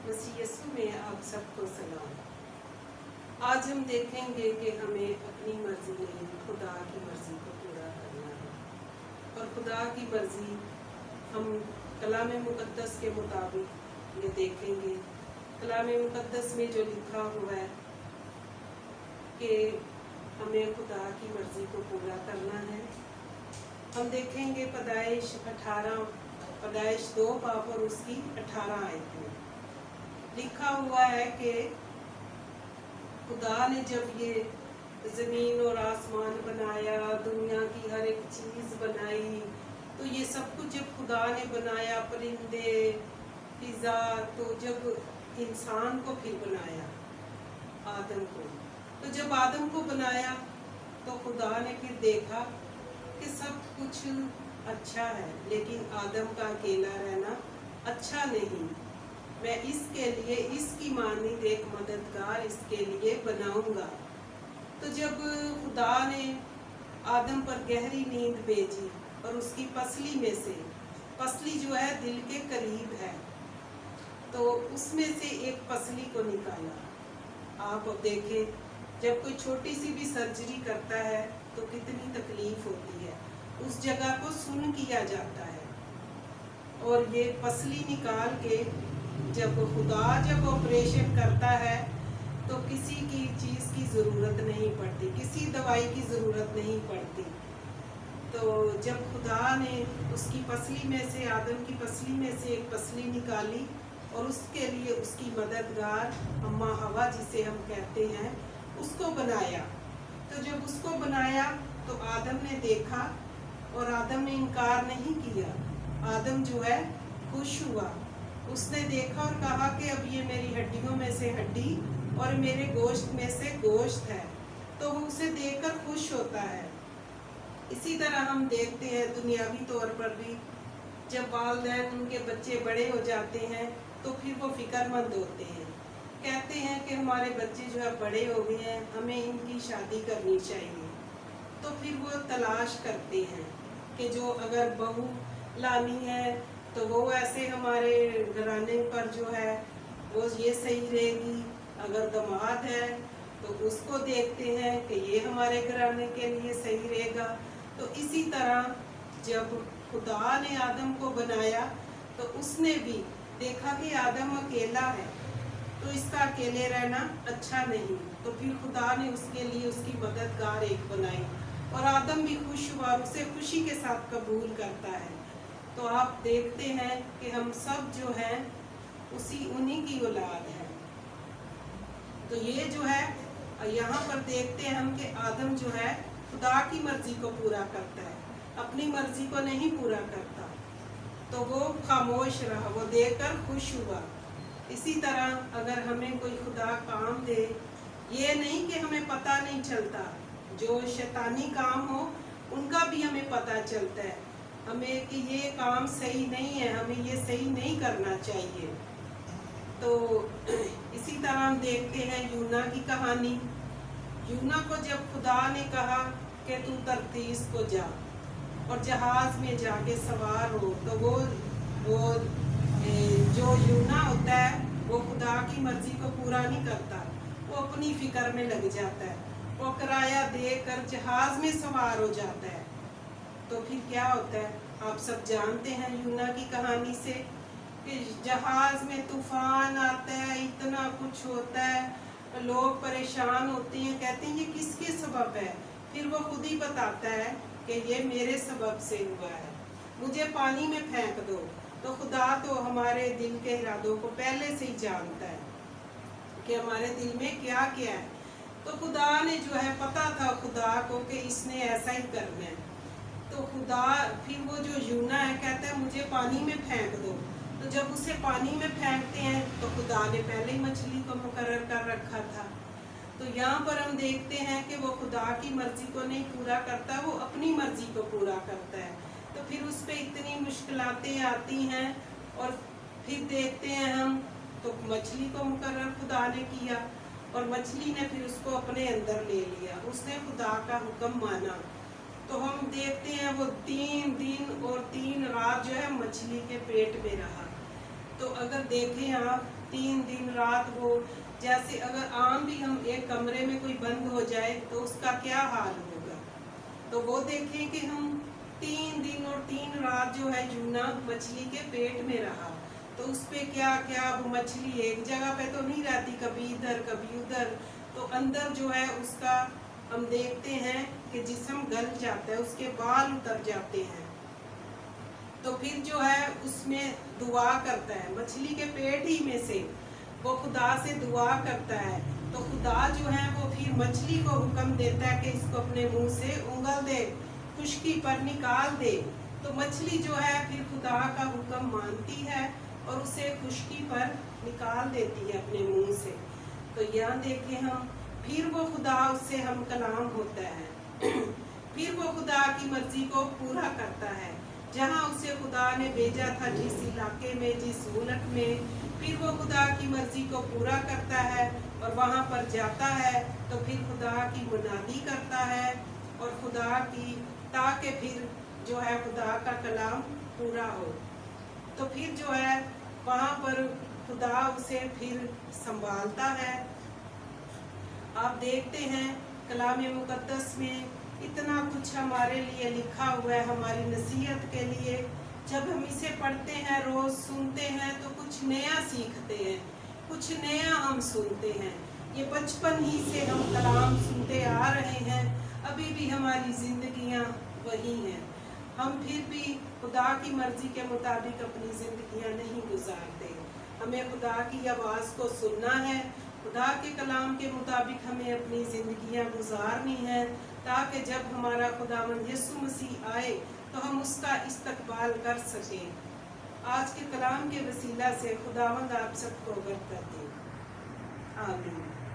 मसीह यीशु में आप सबको सलाम। आज हम देखेंगे कि हमें अपनी मर्जी नहीं, खुदा की मर्जी को पूरा करना है। और खुदा की मर्जी हम कलाम मुकद्दस के मुताबिक ये देखेंगे। कलाम मुकद्दस में जो लिखा हुआ है कि हमें खुदा की मर्जी को पूरा करना है। हम देखेंगे पैदाइश 2 बाब और उसकी 18 आयत में लिखा हुआ है कि खुदा ने जब ये ज़मीन और आसमान बनाया, दुनिया की हर एक चीज़ बनाई, तो ये सब कुछ जब खुदा ने बनाया, परिंदे, फिजा, तो जब इंसान को फिर बनाया, आदम को, तो जब आदम को बनाया तो खुदा ने फिर देखा कि सब कुछ अच्छा है, लेकिन आदम का अकेला रहना अच्छा नहीं। मैं इसके लिए इसकी मानिंद एक मददगार इसके लिए बनाऊंगा। तो जब खुदा ने आदम पर गहरी नींद भेजी और उसकी पसली में से, पसली जो है दिल के करीब है, तो उसमें से एक पसली को निकाला। आप देखें, जब कोई छोटी सी भी सर्जरी करता है तो कितनी तकलीफ होती है, उस जगह को सुन्न किया जाता है। और ये पसली निकाल के जब ऑपरेशन करता है तो किसी की चीज़ की ज़रूरत नहीं पड़ती, किसी दवाई की ज़रूरत नहीं पड़ती। तो जब खुदा ने उसकी पसली में से, आदम की पसली में से एक पसली निकाली और उसके लिए उसकी मददगार अम्मा हवा जिसे हम कहते हैं, उसको बनाया। तो जब उसको बनाया तो आदम ने देखा और आदम ने इनकार नहीं किया। आदम जो है खुश हुआ, उसने देखा और कहा कि अब ये मेरी हड्डियों में से हड्डी और मेरे गोश्त में से गोश्त है, तो वो उसे देखकर खुश होता है। इसी तरह हम देखते हैं दुनियावी तौर पर भी, जब वालिदैन उनके बच्चे बड़े हो जाते हैं तो फिर वो फिक्रमंद होते हैं, कहते हैं कि हमारे बच्चे जो है बड़े हो गए हैं, हमें इनकी शादी करनी चाहिए। तो फिर वो तलाश करते हैं कि जो अगर बहू लानी है तो वो ऐसे हमारे घराने पर जो है वो ये सही रहेगी, अगर दामाद है तो उसको देखते हैं कि ये हमारे घराने के लिए सही रहेगा। तो इसी तरह जब खुदा ने आदम को बनाया तो उसने भी देखा कि आदम अकेला है, तो इसका अकेले रहना अच्छा नहीं, तो फिर खुदा ने उसके लिए उसकी मददगार एक बनाई और आदम भी खुश हुआ, उसे खुशी के साथ कबूल करता है। तो आप देखते हैं कि हम सब जो हैं उन्हीं की औलाद है। तो ये जो है यहाँ पर देखते हैं हम कि आदम जो है खुदा की मर्जी को पूरा करता है, अपनी मर्जी को नहीं पूरा करता। तो वो खामोश रहा, वो देखकर खुश हुआ। इसी तरह अगर हमें कोई खुदा काम दे, ये नहीं कि हमें पता नहीं चलता, जो शैतानी काम हो उनका भी हमें पता चलता है हमें कि ये काम सही नहीं है, हमें ये सही नहीं करना चाहिए। तो इसी तरह हम देखते हैं यूना की कहानी। यूना को जब खुदा ने कहा कि तू तरतीस को जा और जहाज में जाके सवार हो, तो वो जो यूना होता है वो खुदा की मर्जी को पूरा नहीं करता, वो अपनी फिक्र में लग जाता है, वो किराया देकर जहाज में सवार हो जाता है। तो फिर क्या होता है, आप सब जानते हैं यूना की कहानी से कि जहाज में तूफान आता है, इतना कुछ होता है, लोग परेशान होते हैं, कहते हैं ये किसके सबब है। फिर वो खुद ही बताता है कि ये मेरे सबब से हुआ है, मुझे पानी में फेंक दो। तो खुदा तो हमारे दिल के इरादों को पहले से ही जानता है कि हमारे दिल में क्या क्या है। तो खुदा ने जो है, पता था खुदा को कि इसने ऐसा ही करना है। तो खुदा फिर वो जो यूना है कहता है मुझे पानी में फेंक दो। तो जब उसे पानी में फेंकते हैं तो खुदा ने पहले ही मछली को मुकर्रर कर रखा था। तो यहाँ पर हम देखते हैं कि वो खुदा की मर्जी को नहीं पूरा करता, वो अपनी मर्जी को पूरा करता है। तो फिर उस पर इतनी मुश्किलातें आती हैं और फिर देखते हैं हम तो मछली को मुकर्रर खुदा ने किया और मछली ने फिर उसको अपने अंदर ले लिया, उसने खुदा का हुक्म माना। तो हम देखते हैं वो 3 दिन और 3 रात जो है मछली के पेट में रहा। तो अगर देखें आप 3 दिन रात वो, जैसे अगर आम भी हम एक कमरे में कोई बंद हो जाए तो उसका क्या हाल होगा। तो वो देखें कि हम 3 दिन और 3 रात जो है जूना मछली के पेट में रहा, तो उस पे क्या क्या, वो मछली एक जगह पे तो नहीं रहती, कभी इधर कभी उधर, तो अंदर जो है उसका हम देखते हैं कि जिस्म गल जाता है, उसके बाल उतर जाते हैं। तो फिर जो है उसमें दुआ करता है, मछली के पेट ही में से वो खुदा से दुआ करता है। तो खुदा जो है वो फिर मछली को हुक्म देता है कि इसको अपने मुंह से उंगल दे, खुश्की पर निकाल दे। तो मछली जो है फिर खुदा का हुक्म मानती है और उसे खुश्की पर निकाल देती है अपने मुंह से। तो यहाँ देखें हम, फिर वो खुदा उससे हम कलाम होता है फिर वो खुदा की मर्जी को पूरा करता है जहाँ उसे खुदा ने भेजा था, जिस इलाके में, जिस मुल्क में, फिर वो खुदा की मर्जी को पूरा करता है और वहाँ पर जाता है। तो फिर खुदा की मुनादी करता है और खुदा की, ताकि फिर जो है खुदा का कलाम पूरा हो। तो फिर जो है वहाँ पर खुदा उसे फिर संभालता है। आप देखते हैं कलाम मुकद्दस में इतना कुछ हमारे लिए लिखा हुआ है, हमारी नसीहत के लिए। जब हम इसे पढ़ते हैं, रोज़ सुनते हैं, तो कुछ नया सीखते हैं, कुछ नया हम सुनते हैं। ये बचपन ही से हम कलाम सुनते आ रहे हैं, अभी भी हमारी ज़िंदगियाँ वही हैं। हम फिर भी खुदा की मर्ज़ी के मुताबिक अपनी ज़िंदगियाँ नहीं गुजारते। हमें खुदा की आवाज़ को सुनना है, खुदा के कलाम के मुताबिक हमें अपनी ज़िंदगियाँ गुजारनी है, ताकि जब हमारा खुदावंद यीशु मसीह आए तो हम उसका इस्तकबाल कर सकें। आज के कलाम के वसीला से खुदावंद आप सबको बरकत दे। आमीन।